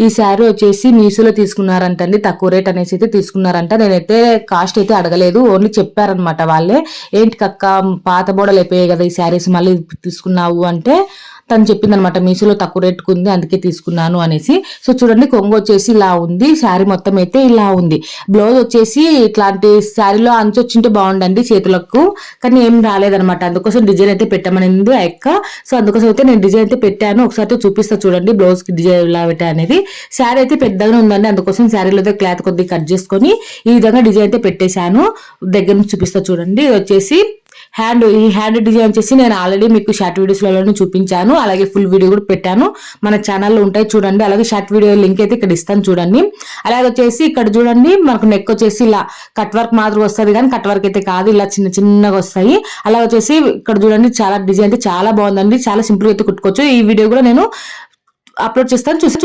ఈ శారీ వచ్చేసి మీషోలో తీసుకున్నారంటండి, తక్కువ రేట్ అనేసి అయితే తీసుకున్నారంట. నేనైతే కాస్ట్ అయితే అడగలేదు, ఓన్లీ చెప్పారనమాట వాళ్ళే. ఏంటి కక్క పాత మోడల్ అయిపోయాయి కదా ఈ శారీస్ మళ్ళీ తీసుకున్నావు అంటే తను చెప్పింది అనమాట, మీషోలో తక్కువ రేటుకు ఉంది అందుకే తీసుకున్నాను అనేసి. సో చూడండి కొంగు వచ్చేసి ఇలా ఉంది, శారీ మొత్తం అయితే ఇలా ఉంది. బ్లౌజ్ వచ్చేసి ఇట్లాంటి శారీలో అంచు వచ్చింటే బాగుండండి చేతులకు, కానీ ఏం రాలేదనమాట. అందుకోసం డిజైన్ అయితే పెట్టమనింది అక్క. సో అందుకోసం అయితే నేను డిజైన్ అయితే పెట్టాను, ఒకసారి చూపిస్తా చూడండి బ్లౌజ్ కి డిజైన్ ఎలా పెట్టా అనేది. శారీ అయితే పెద్దగానే ఉందండి, అందుకోసం శారీలో అయితే క్లాత్ కొద్దిగా కట్ చేసుకొని ఈ విధంగా డిజైన్ అయితే పెట్టేశాను. దగ్గర నుంచి చూపిస్తా చూడండి. ఇది వచ్చేసి ఈ హ్యాండ్ డిజైన్ వచ్చేసి నేను ఆల్రెడీ మీకు షార్ట్ వీడియోస్లలో చూపించాను, అలాగే ఫుల్ వీడియో కూడా పెట్టాను మన ఛానల్లో ఉంటాయి చూడండి. అలాగే షార్ట్ వీడియో లింక్ అయితే ఇక్కడ ఇస్తాను చూడండి. అలాగే వచ్చేసి ఇక్కడ చూడండి మనకు నెక్ వచ్చేసి ఇలా కట్ వర్క్ మాదిరి వస్తుంది, కానీ కట్ వర్క్ అయితే కాదు, ఇలా చిన్న చిన్నగా వస్తాయి. అలాగే వచ్చేసి ఇక్కడ చూడండి చాలా డిజైన్ అయితే చాలా బాగుందండి, చాలా సింపుల్ అయితే కుట్టుకోవచ్చు. ఈ వీడియో కూడా నేను అప్లోడ్ చేస్తాను చూసి